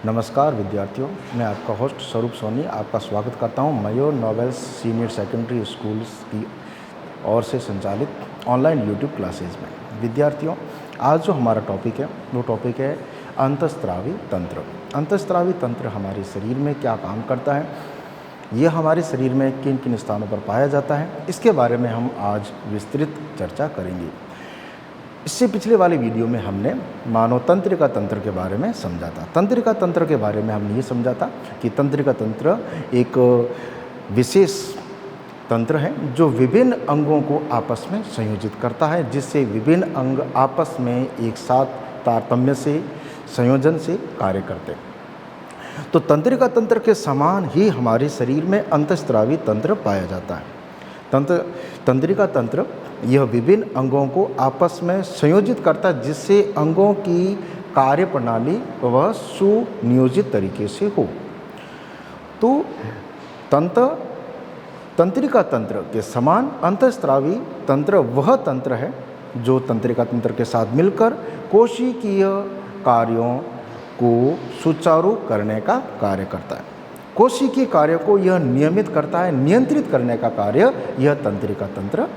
नमस्कार विद्यार्थियों, मैं आपका होस्ट स्वरूप सोनी आपका स्वागत करता हूं मयूर नोवेल्स सीनियर सेकेंडरी स्कूल्स की ओर से संचालित ऑनलाइन यूट्यूब क्लासेज में। विद्यार्थियों, आज जो हमारा टॉपिक है वो टॉपिक है अंतःस्रावी तंत्र। अंतःस्रावी तंत्र हमारे शरीर में क्या काम करता है, यह हमारे शरीर में किन किन स्थानों पर पाया जाता है, इसके बारे में हम आज विस्तृत चर्चा करेंगे। इससे पिछले वाले वीडियो में हमने मानव तंत्रिका तंत्र के बारे में समझा था। तंत्रिका तंत्र के बारे में हमने ये समझा था कि तंत्रिका तंत्र एक विशेष तंत्र है जो विभिन्न अंगों को आपस में संयोजित करता है, जिससे विभिन्न अंग आपस में एक साथ तारतम्य से संयोजन से कार्य करते हैं। तो तंत्रिका तंत्र के समान ही हमारे शरीर में अंतःस्रावी तंत्र पाया जाता है। तंत्रिका तंत्र यह विभिन्न अंगों को आपस में संयोजित करता है, जिससे अंगों की कार्य प्रणाली वह सुनियोजित तरीके से हो। तो तंत्रिका तंत्र के समान अंतःस्रावी तंत्र वह तंत्र है जो तंत्रिका तंत्र के साथ मिलकर कोशिकीय कार्यों को सुचारू करने का कार्य करता है। कोशिकीय कार्य को यह नियमित करता है, नियंत्रित करने का कार्य यह तंत्रिका तंत्र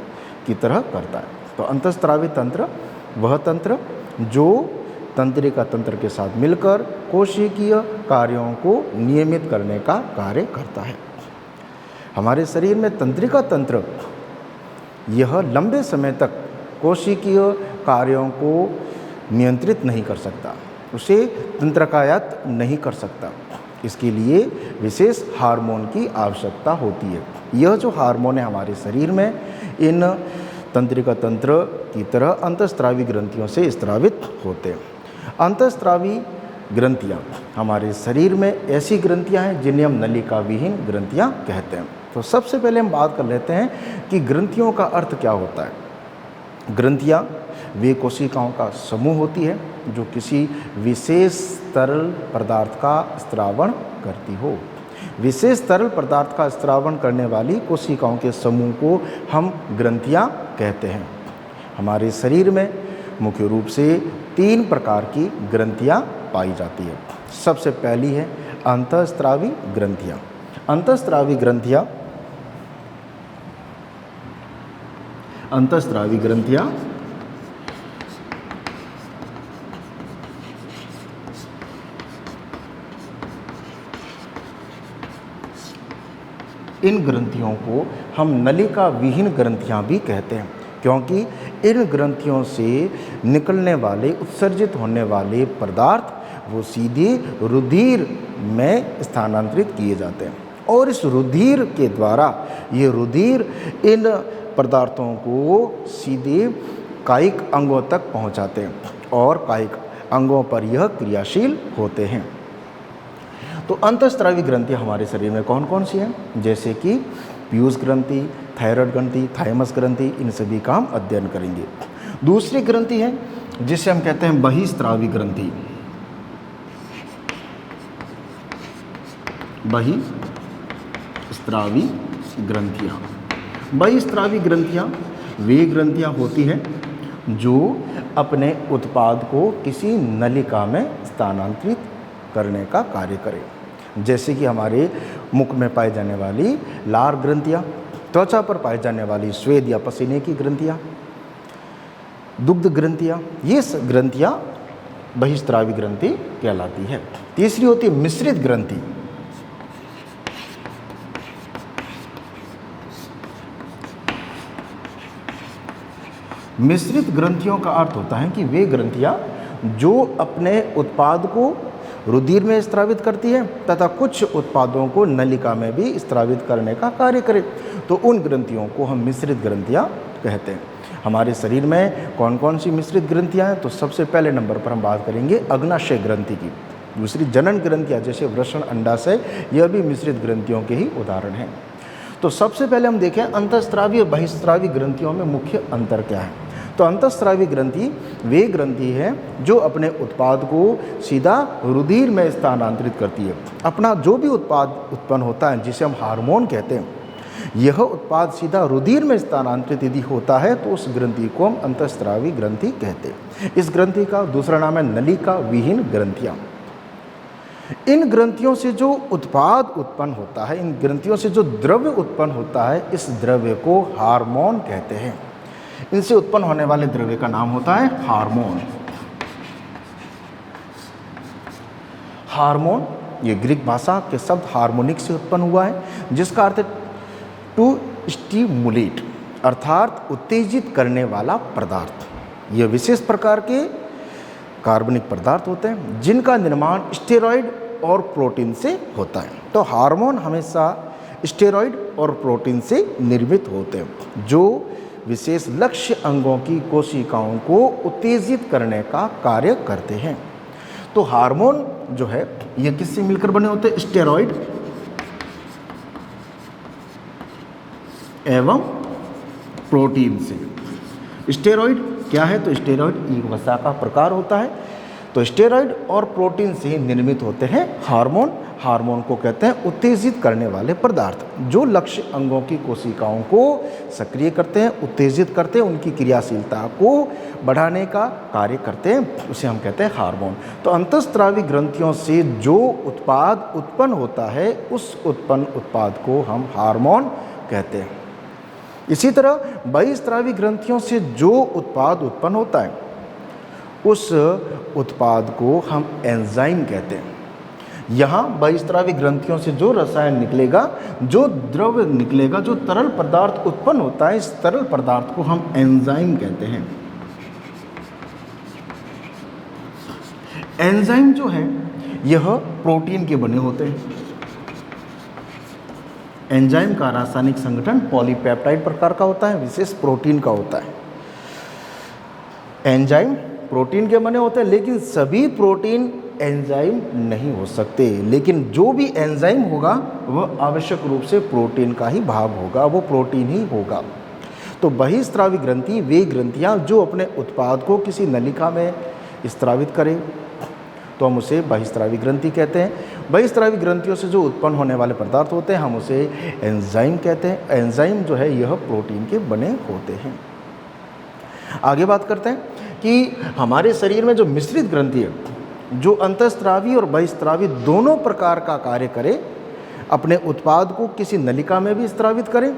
की तरह करता है। तो अंतःस्रावी तंत्र वह तंत्र जो तंत्रिका तंत्र के साथ मिलकर कोशिकीय कार्यों को नियमित करने का कार्य करता है। हमारे शरीर में तंत्रिका तंत्र यह लंबे समय तक कोशिकीय कार्यों को नियंत्रित नहीं कर सकता, उसे तंत्रकायत नहीं कर सकता। इसके लिए विशेष हार्मोन की आवश्यकता होती है। यह जो हार्मोन है हमारे शरीर में इन तंत्रिका तंत्र की तरह अंतःस्रावी ग्रंथियों से स्रावित होते हैं। अंतःस्रावी ग्रंथियाँ हमारे शरीर में ऐसी ग्रंथियाँ हैं जिन्हें हम नलिका विहीन ग्रंथियाँ कहते हैं। तो सबसे पहले हम बात कर लेते हैं कि ग्रंथियों का अर्थ क्या होता है। ग्रंथियाँ वे कोशिकाओं का समूह होती है जो किसी विशेष तरल पदार्थ का स्रावण करती हो। विशेष तरल पदार्थ का स्रावण करने वाली कोशिकाओं के समूह को हम ग्रंथियाँ कहते हैं। हमारे शरीर में मुख्य रूप से 3 प्रकार की ग्रंथियाँ पाई जाती है। सबसे पहली है अंतःस्रावी ग्रंथियाँ। अंतःस्रावी ग्रंथियाँ इन ग्रंथियों को हम नलिका विहीन ग्रंथियाँ भी कहते हैं, क्योंकि इन ग्रंथियों से निकलने वाले उत्सर्जित होने वाले पदार्थ वो सीधे रुधिर में स्थानांतरित किए जाते हैं और इस रुधिर के द्वारा ये रुधिर इन पदार्थों को सीधे कायिक अंगों तक पहुंचाते हैं और कायिक अंगों पर यह क्रियाशील होते हैं। तो अंतःस्रावी ग्रंथियाँ हमारे शरीर में कौन कौन सी हैं, जैसे कि पीयूष ग्रंथि, थायराइड ग्रंथि, थाइमस ग्रंथि, इन सभी का हम अध्ययन करेंगे। दूसरी ग्रंथि है जिसे हम कहते हैं बहिस्रावी ग्रंथि। बहिस्रावी ग्रंथियाँ बहिस्रावी ग्रंथियाँ वे ग्रंथियाँ होती हैं जो अपने उत्पाद को किसी नलिका में स्थानांतरित करने का कार्य करें, जैसे कि हमारे मुख में पाई जाने वाली लार ग्रंथियाँ, त्वचा पर पाई जाने वाली स्वेद या पसीने की ग्रंथियाँ, दुग्ध ग्रंथियाँ, ये ग्रंथियाँ बहिस्रावी ग्रंथि कहलाती है। तीसरी होती है मिश्रित ग्रंथि। मिश्रित ग्रंथियों का अर्थ होता है कि वे ग्रंथियाँ जो अपने उत्पाद को रुधिर में स्रावित करती है तथा कुछ उत्पादों को नलिका में भी स्रावित करने का कार्य करे, तो उन ग्रंथियों को हम मिश्रित ग्रंथियाँ कहते हैं। हमारे शरीर में कौन कौन सी मिश्रित ग्रंथियाँ हैं, तो सबसे पहले नंबर पर हम बात करेंगे अग्नाशय ग्रंथि की। दूसरी जनन ग्रंथियाँ जैसे वृषण, अंडाशय, यह भी मिश्रित ग्रंथियों के ही उदाहरण हैं। तो सबसे पहले हम देखें अंतःस्रावी और बहिस्रावी ग्रंथियों में मुख्य अंतर क्या है। तो अंतःस्रावी ग्रंथि वे ग्रंथि है जो अपने उत्पाद को सीधा रुधिर में स्थानांतरित करती है। अपना जो भी उत्पाद उत्पन्न होता है जिसे हम हार्मोन कहते हैं, यह उत्पाद सीधा रुधिर में स्थानांतरित यदि होता है तो उस ग्रंथि को हम अंतःस्रावी ग्रंथि कहते हैं। इस ग्रंथि का दूसरा नाम है नलिका विहीन ग्रंथियाँ। इन ग्रंथियों से जो उत्पाद उत्पन्न होता है, इन ग्रंथियों से जो द्रव्य उत्पन्न होता है, इस द्रव्य को हार्मोन कहते हैं। इनसे उत्पन्न होने वाले द्रव्य का नाम होता है हार्मोन। हार्मोन ये ग्रीक भाषा के शब्द हार्मोनिक से उत्पन्न हुआ है, जिसका अर्थ है टू स्टिमुलेट, अर्थात उत्तेजित करने वाला पदार्थ। ये विशेष प्रकार के कार्बनिक पदार्थ होते हैं जिनका निर्माण स्टेरॉइड और प्रोटीन से होता है। तो हार्मोन हमेशा स्टेरॉइड और प्रोटीन से निर्मित होते हैं, जो विशेष लक्ष्य अंगों की कोशिकाओं को उत्तेजित करने का कार्य करते हैं। तो हार्मोन जो है ये किससे मिलकर बने होते हैं? स्टेरॉइड एवं प्रोटीन से। स्टेरॉइड क्या है? तो स्टेरॉइड एक वसा का प्रकार होता है। तो स्टेरॉइड और प्रोटीन से निर्मित होते हैं हार्मोन। हार्मोन को कहते हैं उत्तेजित करने वाले पदार्थ, जो लक्ष्य अंगों की कोशिकाओं को सक्रिय करते हैं, उत्तेजित करते हैं, उनकी क्रियाशीलता को बढ़ाने का कार्य करते हैं, उसे हम कहते हैं हार्मोन। तो अंतःस्रावी ग्रंथियों से जो उत्पाद उत्पन्न होता है, उस उत्पन्न उत्पाद को हम हार्मोन कहते हैं। इसी तरह बहिस्रावी ग्रंथियों से जो उत्पाद उत्पन्न होता है, उस उत्पाद को हम एंजाइम कहते हैं। यहाँ बहिस्रावी ग्रंथियों से जो रसायन निकलेगा, जो द्रव्य निकलेगा, जो तरल पदार्थ उत्पन्न होता है, इस तरल पदार्थ को हम एंजाइम कहते हैं। एंजाइम जो है यह प्रोटीन के बने होते हैं। एंजाइम का रासायनिक संगठन पॉलीपेप्टाइड प्रकार का होता है, विशेष प्रोटीन का होता है। एंजाइम प्रोटीन के बने होते हैं, लेकिन सभी प्रोटीन एंजाइम नहीं हो सकते। लेकिन जो भी एंजाइम होगा वह आवश्यक रूप से प्रोटीन का ही भाग होगा, वो प्रोटीन ही होगा। तो बहिस्रावी ग्रंथि वे ग्रंथियाँ जो अपने उत्पाद को किसी नलिका में स्रावित करें, तो हम उसे बहिस्रावी ग्रंथि कहते हैं। बहिस्रावी ग्रंथियों से जो उत्पन्न होने वाले पदार्थ होते हैं, हम उसे एंजाइम कहते हैं। एंजाइम जो है यह प्रोटीन के बने होते हैं। आगे बात करते हैं कि हमारे शरीर में जो मिश्रित ग्रंथि है, जो अंतःस्रावी और बहिस्रावी दोनों प्रकार का कार्य करे, अपने उत्पाद को किसी नलिका में भी स्रावित करें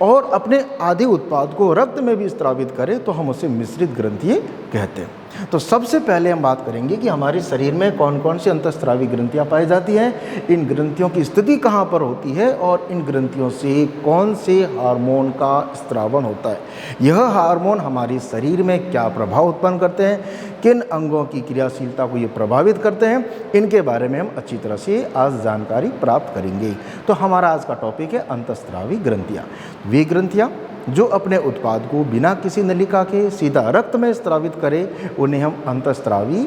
और अपने आधे उत्पाद को रक्त में भी स्रावित करें, तो हम उसे मिश्रित ग्रंथि कहते हैं। तो सबसे पहले हम बात करेंगे कि हमारे शरीर में कौन कौन सी अंतःस्रावी ग्रंथियाँ पाई जाती हैं, इन ग्रंथियों की स्थिति कहाँ पर होती है और इन ग्रंथियों से कौन से हार्मोन का स्रावन होता है। यह हार्मोन हमारे शरीर में क्या प्रभाव उत्पन्न करते हैं, किन अंगों की क्रियाशीलता को ये प्रभावित करते हैं, इनके बारे में हम अच्छी तरह से आज जानकारी प्राप्त करेंगे। तो हमारा आज का टॉपिक है अंतःस्रावी ग्रंथियाँ। वे ग्रंथियाँ जो अपने उत्पाद को बिना किसी नलिका के सीधा रक्त में स्रावित करें, उन्हें हम अंतःस्रावी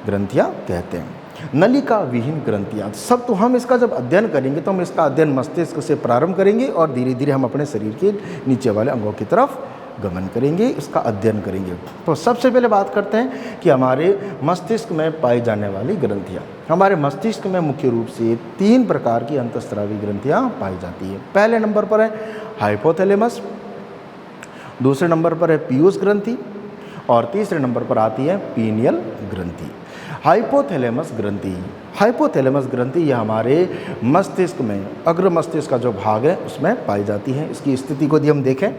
ग्रंथियाँ कहते हैं। नलिका विहीन ग्रंथियाँ सब तो हम इसका जब अध्ययन करेंगे तो हम इसका अध्ययन मस्तिष्क से प्रारंभ करेंगे और धीरे धीरे हम अपने शरीर के नीचे वाले अंगों की तरफ गमन करेंगे, इसका अध्ययन करेंगे। तो सबसे पहले बात करते हैं कि हमारे मस्तिष्क में पाई जाने वाली ग्रंथियाँ। हमारे मस्तिष्क में मुख्य रूप से 3 प्रकार की अंतःस्रावी ग्रंथियाँ पाई जाती है। पहले नंबर पर है हाइपोथैलेमस, दूसरे नंबर पर है पीयूष ग्रंथि और तीसरे नंबर पर आती है पीनियल ग्रंथि। हाइपोथैलेमस ग्रंथि, हाइपोथैलेमस ग्रंथि यह हमारे मस्तिष्क में अग्र मस्तिष्क का जो भाग है उसमें पाई जाती है। इसकी स्थिति को यदि हम देखें,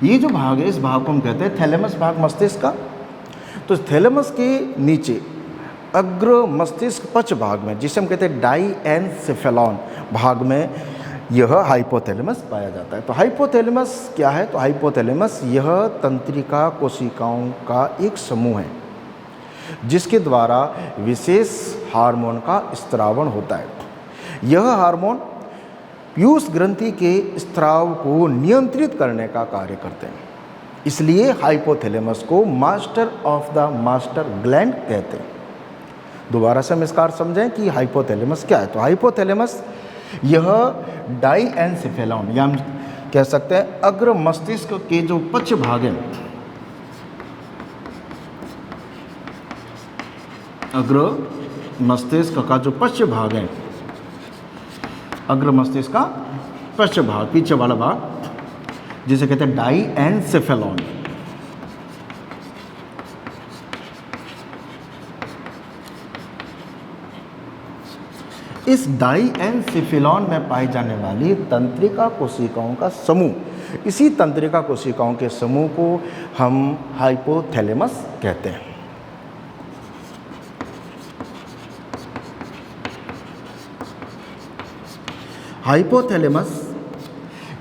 ये जो भाग है इस भाग को हम कहते हैं थैलेमस भाग मस्तिष्क का। तो थैलेमस के नीचे अग्र मस्तिष्क पक्ष भाग में, जिसे हम कहते हैं डाईएनसेफेलॉन भाग में यह हाइपोथैलेमस पाया जाता है। तो हाइपोथैलेमस क्या है? तो हाइपोथैलेमस यह तंत्रिका कोशिकाओं का एक समूह है जिसके द्वारा विशेष हार्मोन का स्त्रावण होता है। यह हार्मोन पीयूष ग्रंथि के स्त्राव को नियंत्रित करने का कार्य करते हैं। इसलिए हाइपोथैलेमस को master of the master gland कहते हैं। दोबारा से हम इसका अर्थ समझें कि हाइपोथैलेमस क्या है। तो हाइपोथैलेमस यह डाईएनसेफेलॉन या हम कह सकते हैं अग्र मस्तिष्क के जो पक्ष भाग हैं, अग्र मस्तिष्क का जो पक्ष भाग है, अग्र मस्तिष्क का पक्ष भाग, पीछे वाला भाग, जिसे कहते हैं डाईएनसेफेलॉन। इस डाईएनसेफेलॉन में पाई जाने वाली तंत्रिका कोशिकाओं का समूह, इसी तंत्रिका कोशिकाओं के समूह को हम हाइपोथैलेमस कहते हैं। हाइपोथैलेमस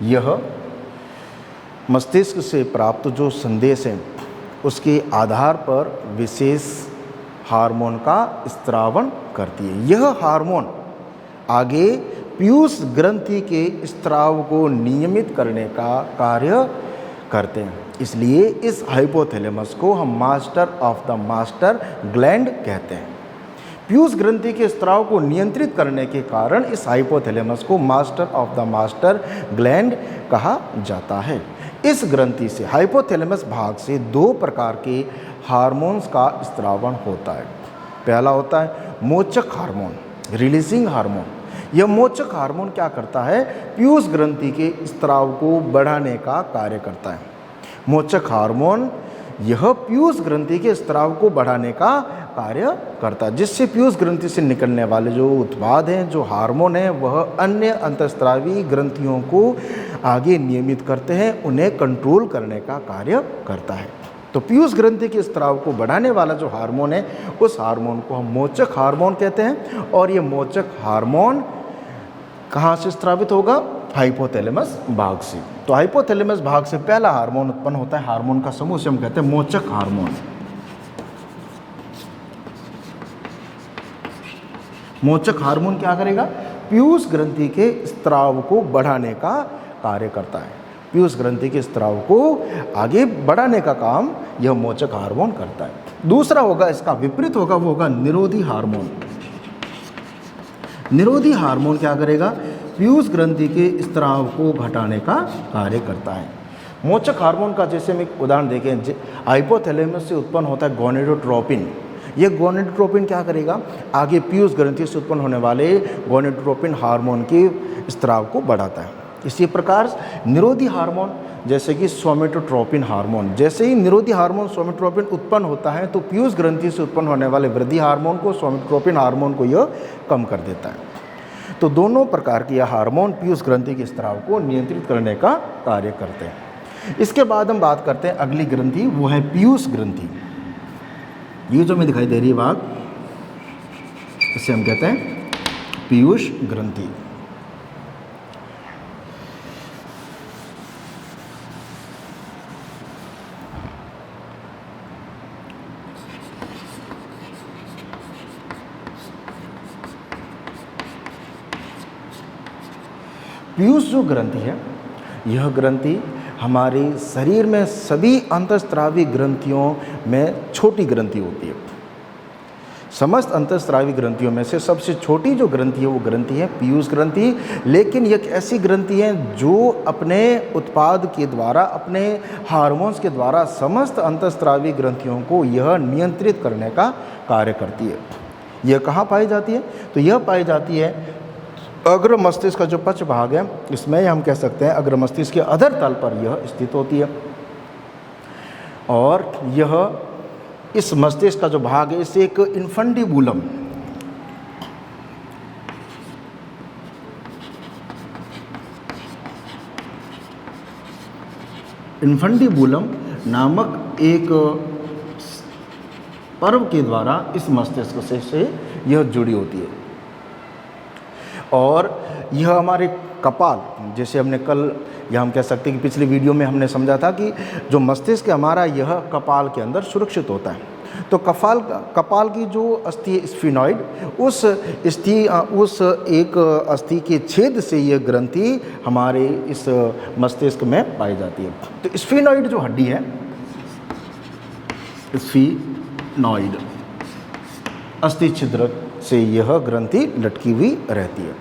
यह मस्तिष्क से प्राप्त जो संदेश हैं उसके आधार पर विशेष हार्मोन का स्त्रावण करती है। यह हार्मोन आगे पीयूष ग्रंथि के स्त्राव को नियमित करने का कार्य करते हैं। इसलिए इस हाइपोथैलेमस को हम master of the master gland कहते हैं। पीयूष ग्रंथि के स्त्राव को नियंत्रित करने के कारण इस हाइपोथैलेमस को master of the master gland कहा जाता है। इस ग्रंथि से, हाइपोथैलेमस भाग से, दो प्रकार के हार्मोन्स का स्त्रावण होता है। पहला होता है मोचक हार्मोन, रिलीजिंग हार्मोन। यह मोचक हार्मोन क्या करता है? पीयूष ग्रंथि के स्त्राव को बढ़ाने का कार्य करता है। मोचक हार्मोन यह पीयूष ग्रंथि के स्त्राव को बढ़ाने का कार्य करता है, जिससे पीयूष ग्रंथि से निकलने वाले जो उत्पाद हैं, जो हार्मोन हैं, वह अन्य अंतःस्रावी ग्रंथियों को आगे नियमित करते हैं, उन्हें कंट्रोल करने का कार्य करता है। तो पीयूष ग्रंथि के स्त्राव को बढ़ाने वाला जो हार्मोन है, उस हार्मोन को हम मोचक हार्मोन कहते हैं। और ये मोचक हार्मोन कहाँ से स्त्रावित होगा? हाइपोथैलेमस भाग से। तो हाइपोथैलेमस भाग से पहला हार्मोन उत्पन्न होता है, हार्मोन का समूह से हम कहते हैं मोचक हार्मोन। मोचक हार्मोन क्या करेगा? पीयूष ग्रंथि के स्त्राव को बढ़ाने का कार्य करता है। पीयूष ग्रंथि के स्त्राव को आगे बढ़ाने का काम यह मोचक हार्मोन करता है। दूसरा होगा, इसका विपरीत होगा, वो होगा निरोधी हार्मोन। निरोधी हार्मोन क्या करेगा? पीयूष ग्रंथि के स्त्राव को घटाने का कार्य करता है। मोचक हार्मोन का जैसे हम एक उदाहरण देखें, हाइपोथैलेमस से उत्पन्न होता है गोनेडोट्रोपिन। ये गोनेडोट्रोपिन क्या करेगा? आगे पीयूष ग्रंथि से उत्पन्न होने वाले गोनेडोट्रोपिन हार्मोन के स्त्राव को बढ़ाता है। इसी प्रकार निरोधी हार्मोन जैसे कि सोमेटोट्रोपिन हार्मोन, जैसे ही निरोधी हार्मोन सोमेटोट्रोपिन उत्पन्न होता है तो पीयूष ग्रंथि से उत्पन्न होने वाले वृद्धि हार्मोन को, सोमेटोट्रोपिन हार्मोन को यह कम कर देता है। तो दोनों प्रकार के यह हार्मोन पीयूष ग्रंथि के स्त्राव को नियंत्रित करने का कार्य करते हैं। इसके बाद हम बात करते हैं अगली ग्रंथि, वो है पीयूष ग्रंथि। ये जो हमें दिखाई दे रही है भाग, इसे हम कहते हैं पीयूष ग्रंथि। पीयूष जो ग्रंथि है, यह ग्रंथि हमारे शरीर में सभी अंतःस्रावी ग्रंथियों में छोटी ग्रंथि होती है। समस्त अंतःस्रावी ग्रंथियों में से सबसे छोटी जो ग्रंथि है वो ग्रंथि है पीयूष ग्रंथि। लेकिन यह एक ऐसी ग्रंथि है जो अपने उत्पाद के द्वारा, अपने हार्मोन्स के द्वारा समस्त अंतःस्रावी ग्रंथियों को यह नियंत्रित करने का कार्य करती है। यह कहाँ पाई जाती है? तो यह पाई जाती है अग्र मस्तिष्क का जो पक्ष भाग है, इसमें हम कह सकते हैं अग्र मस्तिष्क के अधर तल पर यह स्थित होती है। और यह इस मस्तिष्क का जो भाग है, इसे एक इन्फंडिबुलम, इन्फंडिबुलम नामक एक पर्व के द्वारा इस मस्तिष्क से यह जुड़ी होती है। और यह हमारे कपाल, जैसे हमने कल या हम कह सकते हैं कि पिछली वीडियो में हमने समझा था कि जो मस्तिष्क हमारा यह कपाल के अंदर सुरक्षित होता है। तो कपाल की जो अस्थि है स्फिनॉइड, उस एक अस्थि के छेद से यह ग्रंथि हमारे इस मस्तिष्क में पाई जाती है। तो स्फिनॉइड जो हड्डी है, स्फिनॉइड अस्थि छिद्र से यह ग्रंथि लटकी हुई रहती है।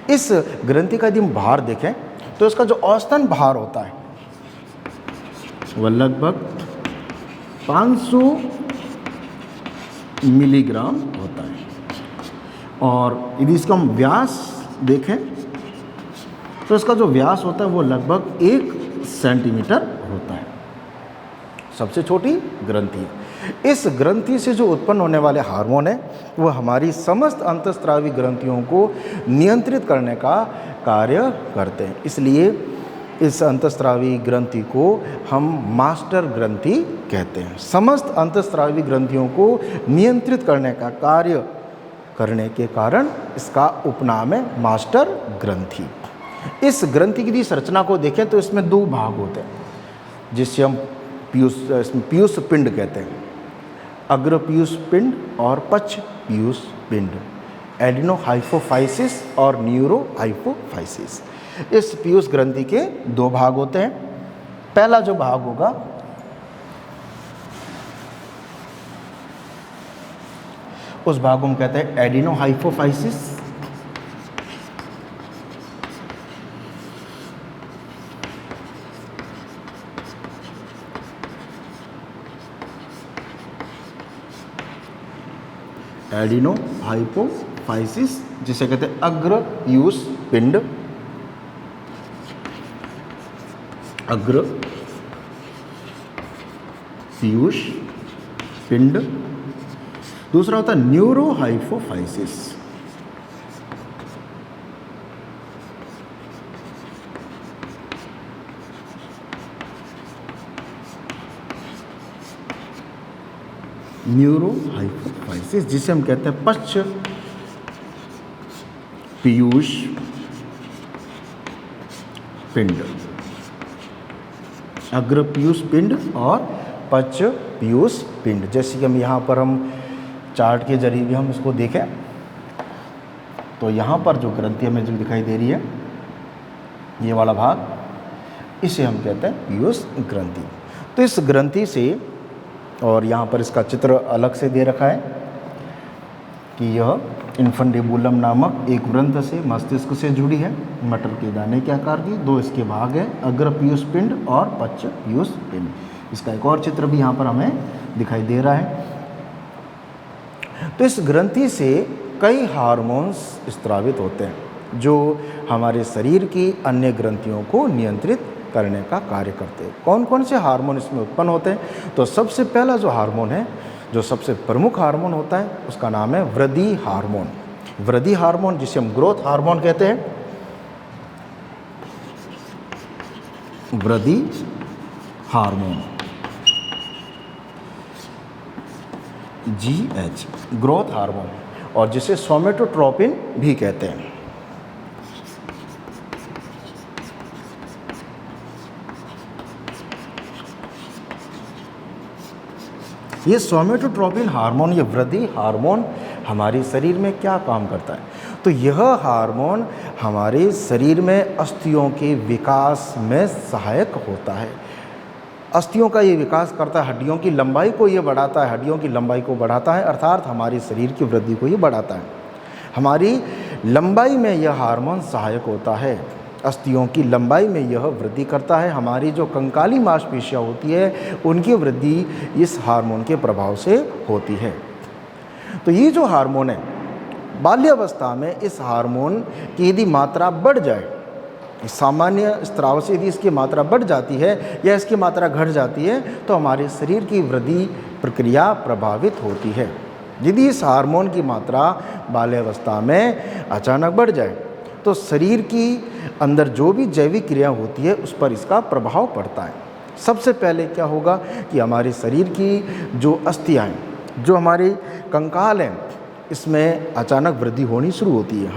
इस ग्रंथि का यदि हम भार देखें तो इसका जो औसतन भार होता है वह लगभग 500 मिलीग्राम होता है। और यदि इसका हम व्यास देखें तो इसका जो व्यास होता है वो लगभग 1 सेंटीमीटर होता है। सबसे छोटी ग्रंथि है। इस ग्रंथि से जो उत्पन्न होने वाले हार्मोन है वह हमारी समस्त अंतःस्रावी ग्रंथियों को नियंत्रित करने का कार्य करते हैं। इसलिए इस अंतःस्रावी ग्रंथि को हम मास्टर ग्रंथि कहते हैं। समस्त अंतःस्रावी ग्रंथियों को नियंत्रित करने का कार्य करने के कारण इसका उपनाम है मास्टर ग्रंथि। इस ग्रंथि की संरचना को देखें तो इसमें 2 भाग होते हैं, जिससे हम पीयूष पिंड कहते हैं। अग्र पीयूष पिंड और पश्च पीयूष पिंड, एडिनो हाइपोफाइसिस और न्यूरो हाइपोफाइसिस। इस पीयूष ग्रंथि के 2 भाग होते हैं। पहला जो भाग होगा उस भाग को हम कहते हैं एडिनो हाइपोफाइसिस। एडिनो हाइपोफाइसिस जिसे कहते हैं अग्र पीयूष पिंड। अग्र पीयूष पिंड। दूसरा होता है न्यूरो हाइपोफाइसिस। न्यूरो हाइपोफाइसिस जिसे हम कहते हैं पश्च पीयूष पिंड। अग्र पीयूष पिंड और पश्च पीयूष पिंड। जैसे कि हम यहाँ पर हम चार्ट के जरिए भी हम इसको देखें तो यहाँ पर जो ग्रंथि हमें जो दिखाई दे रही है, ये वाला भाग, इसे हम कहते हैं पीयूष ग्रंथि। तो इस ग्रंथि से, और यहाँ पर इसका चित्र अलग से दे रखा है कि यह इन्फंडिबुलम नामक एक ग्रंथ से मस्तिष्क से जुड़ी है। मटर के दाने के आकार की 2 इसके भाग हैं, अग्र पीयूष पिंड और पश्च पीयूष पिंड। इसका एक और चित्र भी यहाँ पर हमें दिखाई दे रहा है। तो इस ग्रंथि से कई हार्मोन्स स्रावित होते हैं जो हमारे शरीर की अन्य ग्रंथियों को नियंत्रित करने का कार्य करते हैं। कौन कौन से हार्मोन इसमें उत्पन्न होते हैं? तो सबसे पहला जो हार्मोन है, जो सबसे प्रमुख हार्मोन होता है, उसका नाम है वृद्धि हार्मोन। वृद्धि हार्मोन जिसे हम ग्रोथ हार्मोन कहते हैं। वृद्धि हार्मोन GH, ग्रोथ हार्मोन, और जिसे सोमेटोट्रोपिन भी कहते हैं। ये सोमेटोट्रोपिन हार्मोन, ये वृद्धि हार्मोन हमारे शरीर में क्या काम करता है? तो यह हार्मोन हमारे शरीर में अस्थियों के विकास में सहायक होता है। अस्थियों का ये विकास करता है, हड्डियों की लंबाई को ये बढ़ाता है, हड्डियों की लंबाई को बढ़ाता है, अर्थात हमारे शरीर की वृद्धि को ये बढ़ाता है। हमारी लंबाई में यह हार्मोन सहायक होता है। अस्थियों की लंबाई में यह वृद्धि करता है। हमारी जो कंकाली मांसपेशियाँ होती है उनकी वृद्धि इस हार्मोन के प्रभाव से होती है। तो ये जो हार्मोन है, बाल्यावस्था में इस हार्मोन की यदि मात्रा बढ़ जाए, सामान्य स्त्राव से यदि इसकी मात्रा बढ़ जाती है या इसकी मात्रा घट जाती है तो हमारे शरीर की वृद्धि प्रक्रिया प्रभावित होती है। यदि इस हार्मोन की मात्रा बाल्यावस्था में अचानक बढ़ जाए तो शरीर की अंदर जो भी जैविक क्रिया होती है उस पर इसका प्रभाव पड़ता है। सबसे पहले क्या होगा कि हमारे शरीर की जो अस्थियाँ हैं, जो हमारी कंकाल है इसमें अचानक वृद्धि होनी शुरू होती है,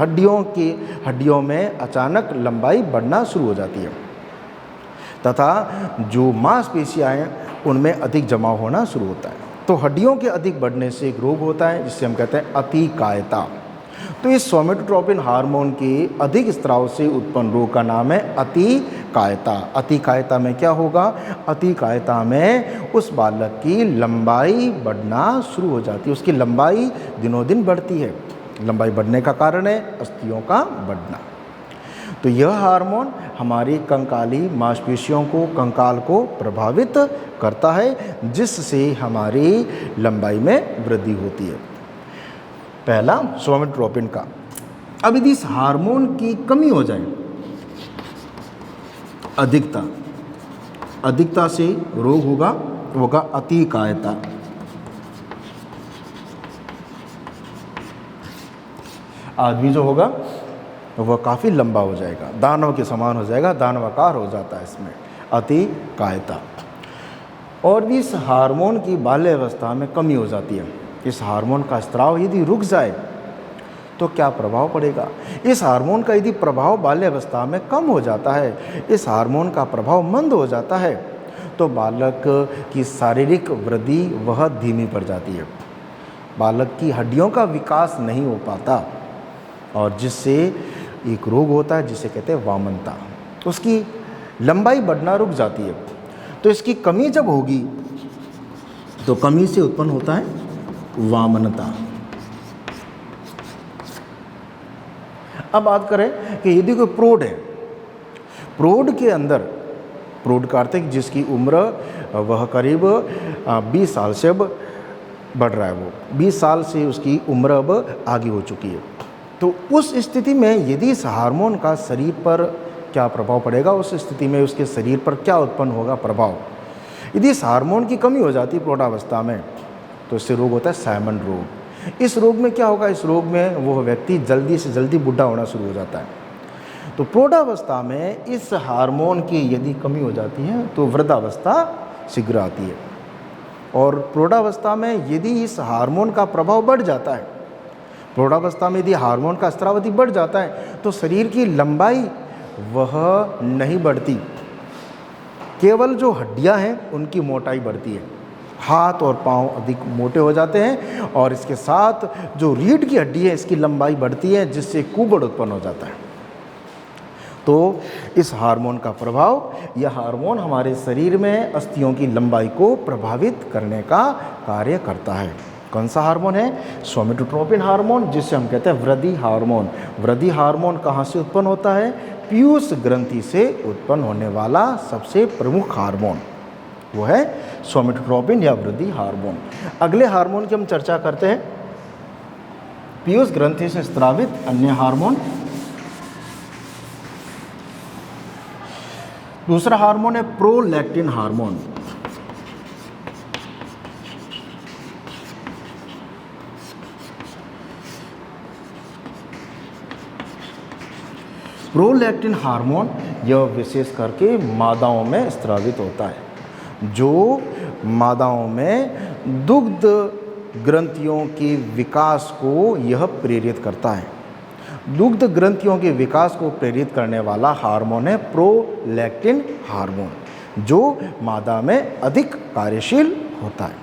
हड्डियों में अचानक लंबाई बढ़ना शुरू हो जाती है तथा जो मांसपेशियाँ हैं उनमें अधिक जमाव होना शुरू होता है। तो हड्डियों के अधिक बढ़ने से एक रोग होता है जिसे हम कहते हैं अतिकायता। तो इस सोमेटोट्रोपिन हार्मोन के अधिक स्त्राव से उत्पन्न रोग का नाम है अतिकायता। अतिकायता में क्या होगा? अतिकायता में उस बालक की लंबाई बढ़ना शुरू हो जाती है, उसकी लंबाई दिनों दिन बढ़ती है। लंबाई बढ़ने का कारण है अस्थियों का बढ़ना। तो यह हार्मोन हमारी कंकाली मांसपेशियों को, कंकाल को प्रभावित करता है, जिससे हमारी लंबाई में वृद्धि होती है। पहला सोमेटोट्रोपिन का। अब यदि इस हार्मोन की कमी हो जाए, अधिकता से रोग होगा अतिकायता। आदमी जो होगा वह काफ़ी लंबा हो जाएगा, दानव के समान हो जाएगा, दानवाकार हो जाता है इसमें, अतिकायता। और इस हार्मोन की बाल्यावस्था में कमी हो जाती है। इस हार्मोन का स्त्राव यदि रुक जाए तो क्या प्रभाव पड़ेगा? इस हार्मोन का यदि प्रभाव बाल्यावस्था में कम हो जाता है, इस हार्मोन का प्रभाव मंद हो जाता है, तो बालक की शारीरिक वृद्धि वह धीमी पड़ जाती है। बालक की हड्डियों का विकास नहीं हो पाता और जिससे एक रोग होता है जिसे कहते हैं वामनता। उसकी लंबाई बढ़ना रुक जाती है। तो इसकी कमी जब होगी तो कमी से उत्पन्न होता है वामनता। अब बात करें कि यदि कोई प्रौढ़ है, प्रौढ़ के अंदर, प्रौढ़ का अर्थ है जिसकी उम्र वह करीब 20 साल से अब बढ़ रहा है, वो 20 साल से उसकी उम्र अब आगे हो चुकी है, तो उस स्थिति में यदि इस हार्मोन का शरीर पर क्या प्रभाव पड़ेगा, उस स्थिति में उसके शरीर पर क्या उत्पन्न होगा प्रभाव। यदि इस हार्मोन की कमी हो जाती है प्रौढ़ावस्था में तो इससे रोग होता है साइमन रोग। इस रोग में क्या होगा? इस रोग में वह व्यक्ति जल्दी से जल्दी बूढ़ा होना शुरू हो जाता है। तो प्रौढ़ावस्था में इस हार्मोन की यदि कमी हो जाती है तो वृद्धावस्था शीघ्र आती है। और प्रौढ़ावस्था में यदि इस हार्मोन का प्रभाव बढ़ जाता है, प्रौढ़ावस्था में यदि हार्मोन का स्त्राव यदि बढ़ जाता है तो शरीर की लंबाई वह नहीं बढ़ती, केवल जो हड्डियां हैं उनकी मोटाई बढ़ती है। हाथ और पांव अधिक मोटे हो जाते हैं और इसके साथ जो रीढ़ की हड्डी है इसकी लंबाई बढ़ती है, जिससे कुबड़ उत्पन्न हो जाता है। तो इस हार्मोन का प्रभाव, यह हार्मोन हमारे शरीर में अस्थियों की लंबाई को प्रभावित करने का कार्य करता है। कौन सा हार्मोन है? सोमेटोट्रोपिन हार्मोन, जिसे हम कहते हैं वृद्धि हार्मोन। वृद्धि हार्मोन कहाँ से उत्पन्न होता है? पीयूष ग्रंथि से उत्पन्न होने वाला सबसे प्रमुख हार्मोन वो है सोमेटोट्रोपिन या वृद्धि हार्मोन। अगले हार्मोन की हम चर्चा करते हैं, पीयूष ग्रंथि से स्रावित अन्य हार्मोन। दूसरा हार्मोन है प्रोलैक्टिन हार्मोन। प्रोलैक्टिन हार्मोन यह विशेष करके मादाओं में स्रावित होता है, जो मादाओं में दुग्ध ग्रंथियों के विकास को यह प्रेरित करता है। दुग्ध ग्रंथियों के विकास को प्रेरित करने वाला हार्मोन है प्रोलैक्टिन हार्मोन, जो मादा में अधिक कार्यशील होता है।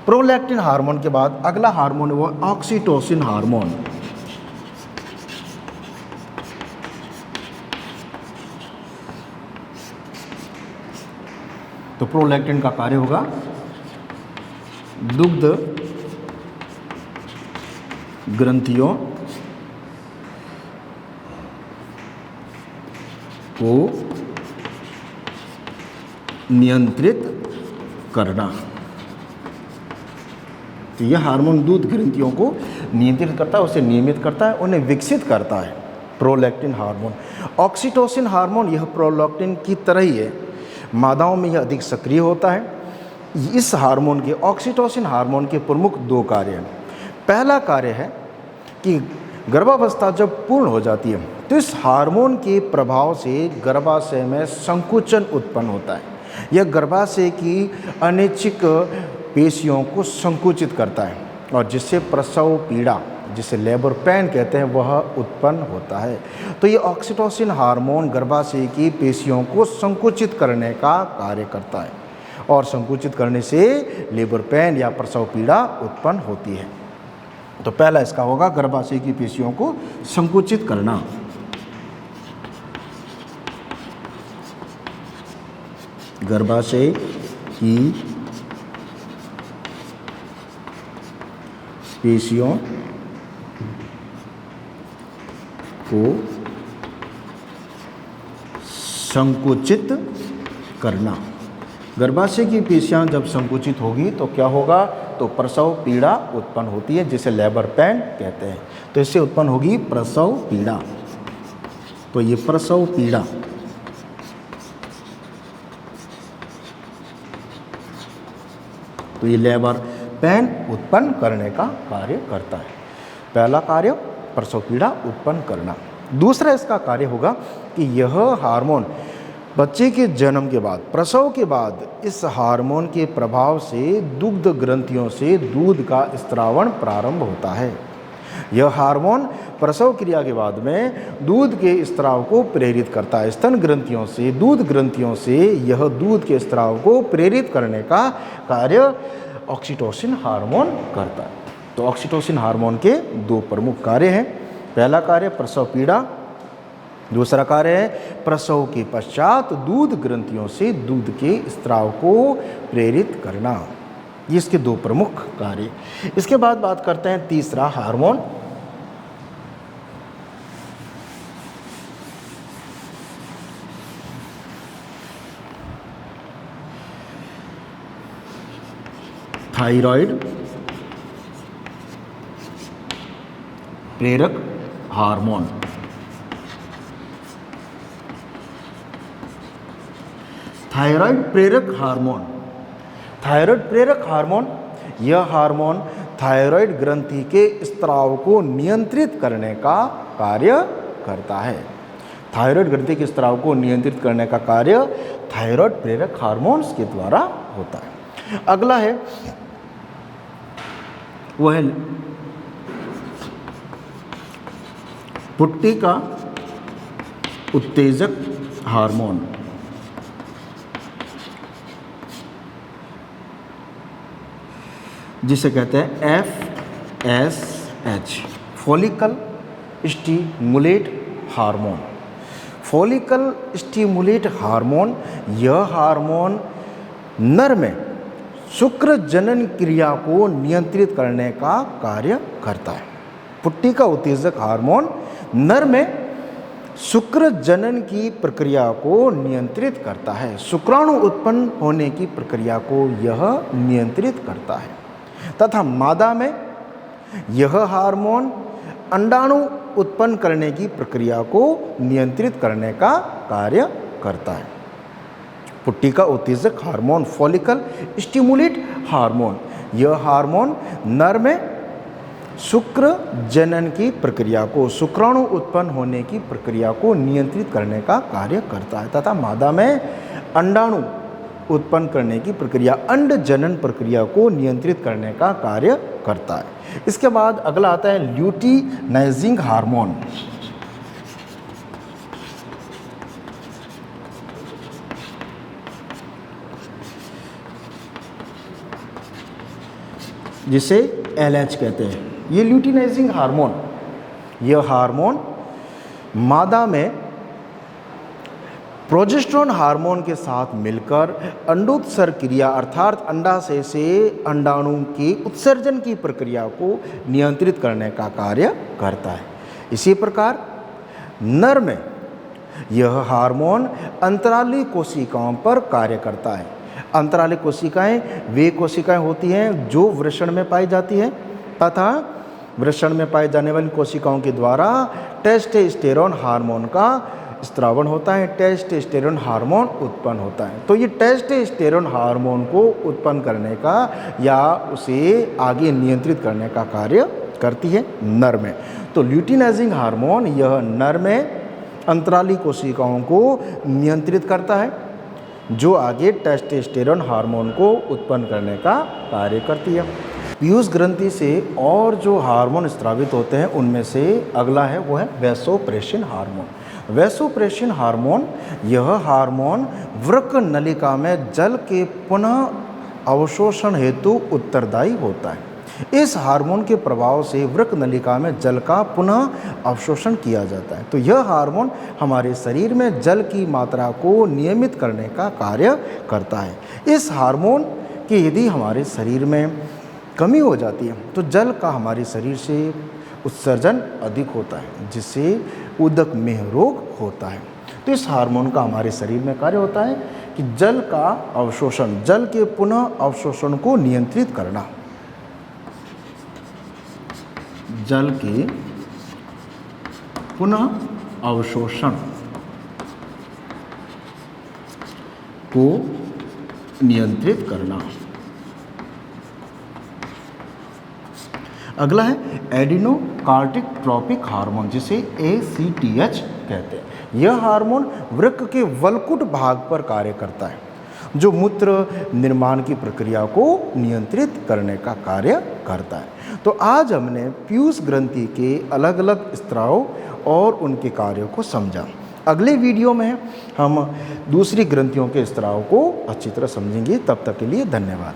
प्रोलैक्टिन हार्मोन के बाद अगला हार्मोन है वो ऑक्सीटोसिन हार्मोन। तो प्रोलैक्टिन का कार्य होगा दुग्ध ग्रंथियों को नियंत्रित करना। तो यह हार्मोन दूध ग्रंथियों को नियंत्रित करता है, उसे नियमित करता है, उन्हें विकसित करता है, प्रोलैक्टिन हार्मोन। ऑक्सीटोसिन हार्मोन यह प्रोलैक्टिन की तरह ही है, मादाओं में यह अधिक सक्रिय होता है। इस हार्मोन के, ऑक्सीटोसिन हार्मोन के प्रमुख दो कार्य हैं। पहला कार्य है कि गर्भावस्था जब पूर्ण हो जाती है तो इस हार्मोन के प्रभाव से गर्भाशय में संकुचन उत्पन्न होता है। यह गर्भाशय की अनैच्छिक पेशियों को संकुचित करता है और जिससे प्रसव पीड़ा, जिसे लेबर पेन कहते हैं, वह उत्पन्न होता है। तो ये ऑक्सीटोसिन हार्मोन गर्भाशय की पेशियों को संकुचित करने का कार्य करता है और संकुचित करने से लेबर पेन या प्रसव पीड़ा उत्पन्न होती है। तो पहला इसका होगा गर्भाशय की पेशियों को संकुचित करना। गर्भाशय की पेशियों को संकुचित करना। गर्भाशय की पेशियां जब संकुचित होगी तो क्या होगा, तो प्रसव पीड़ा उत्पन्न होती है, जिसे लेबर पेन कहते हैं। तो इससे उत्पन्न होगी प्रसव पीड़ा। तो ये प्रसव पीड़ा तो ये लेबर पेन उत्पन्न करने का कार्य करता है। पहला कार्य प्रसव पीड़ा उत्पन्न करना। दूसरा इसका कार्य होगा कि यह हार्मोन बच्चे के जन्म के बाद, प्रसव के बाद, इस हार्मोन के प्रभाव से दुग्ध ग्रंथियों से दूध का स्त्रावण प्रारंभ होता है। यह हार्मोन प्रसव क्रिया के बाद में दूध के स्त्राव को प्रेरित करता है। स्तन ग्रंथियों से, दूध ग्रंथियों से यह दूध के स्त्राव को प्रेरित करने का कार्य ऑक्सीटोसिन हार्मोन करता है। तो ऑक्सीटोसिन हार्मोन के दो प्रमुख कार्य हैं। पहला कार्य प्रसव पीड़ा, दूसरा कार्य है प्रसव के पश्चात दूध ग्रंथियों से दूध के स्त्राव को प्रेरित करना। ये इसके दो प्रमुख कार्य। इसके बाद बात करते हैं तीसरा हार्मोन, थायराइड प्रेरक हार्मोन। थायराइड प्रेरक हार्मोन। थायराइड प्रेरक हार्मोन, यह हार्मोन थायराइड ग्रंथि के स्त्राव को नियंत्रित करने का कार्य करता है। थायराइड ग्रंथि के स्त्राव को नियंत्रित करने का कार्य थायराइड प्रेरक हार्मोन्स के द्वारा होता है। अगला है वह है पुट्टिका उत्तेजक हार्मोन। जिसे कहते हैं FSH, follicle stimulate hormone. Follicle stimulate hormone, यह हार्मोन नर में शुक्र जनन क्रिया को नियंत्रित करने का कार्य करता है। पुट्टिका उत्तेजक हार्मोन नर में शुक्र जनन की प्रक्रिया को नियंत्रित करता है। शुक्राणु उत्पन्न होने की प्रक्रिया को यह नियंत्रित करता है तथा मादा में यह हार्मोन अंडाणु उत्पन्न करने की प्रक्रिया को नियंत्रित करने का कार्य करता है। पुट्टिका उत्तेजक हार्मोन, फॉलिकल स्टिमुलेट हार्मोन, यह हार्मोन नर में शुक्र जनन की प्रक्रिया को, शुक्राणु उत्पन्न होने की प्रक्रिया को नियंत्रित करने का कार्य करता है तथा मादा में अंडाणु उत्पन्न करने की प्रक्रिया, अंड जनन प्रक्रिया को नियंत्रित करने का कार्य करता है। इसके बाद अगला आता है ल्यूटिनाइजिंग हार्मोन। जिसे LH कहते हैं। ये ल्यूटिनाइजिंग हार्मोन, यह हार्मोन मादा में प्रोजेस्टेरोन हार्मोन के साथ मिलकर अंडोत्सर्ग क्रिया अर्थात अंडाशय से अंडाणु की उत्सर्जन की प्रक्रिया को नियंत्रित करने का कार्य करता है। इसी प्रकार नर में यह हार्मोन अंतराली कोशिकाओं पर कार्य करता है। अंतराली कोशिकाएं वे कोशिकाएं होती हैं जो वृषण में पाई जाती हैं तथा वृषण में पाए जाने वाली कोशिकाओं के द्वारा टेस्टोस्टेरोन हार्मोन का स्त्रावण होता है, टेस्टोस्टेरोन हार्मोन उत्पन्न होता है। तो ये टेस्टोस्टेरोन हार्मोन को उत्पन्न करने का या उसे आगे नियंत्रित करने का कार्य करती है नर में। तो ल्यूटिनाइजिंग हार्मोन यह नर में अंतराली कोशिकाओं को नियंत्रित करता है जो आगे टेस्टोस्टेरोन हार्मोन को उत्पन्न करने का कार्य करती है। पीयूष ग्रंथि से और जो हार्मोन स्रावित होते हैं उनमें से अगला है वो है वैसोप्रेसिन हार्मोन। वैसोप्रेसिन हार्मोन, यह हार्मोन वृक्क नलिका में जल के पुनः अवशोषण हेतु उत्तरदायी होता है। इस हार्मोन के प्रभाव से वृक्क नलिका में जल का पुनः अवशोषण किया जाता है। तो यह हार्मोन हमारे शरीर में जल की मात्रा को नियमित करने का कार्य करता है। इस हार्मोन की यदि हमारे शरीर में कमी हो जाती है तो जल का हमारे शरीर से उत्सर्जन अधिक होता है, जिससे उदक में रोग होता है। तो इस हार्मोन का हमारे शरीर में कार्य होता है कि जल का अवशोषण, जल के पुनः अवशोषण को नियंत्रित करना, जल के पुनः अवशोषण को नियंत्रित करना। अगला है एडिनोकार्टिक ट्रोपिक हार्मोन, जिसे ACTH कहते हैं। यह हार्मोन वृक्क के वलकुट भाग पर कार्य करता है, जो मूत्र निर्माण की प्रक्रिया को नियंत्रित करने का कार्य करता है। तो आज हमने पीयूष ग्रंथि के अलग अलग स्त्राव और उनके कार्यों को समझा। अगले वीडियो में हम दूसरी ग्रंथियों के स्त्राव को अच्छी तरह समझेंगे। तब तक के लिए धन्यवाद।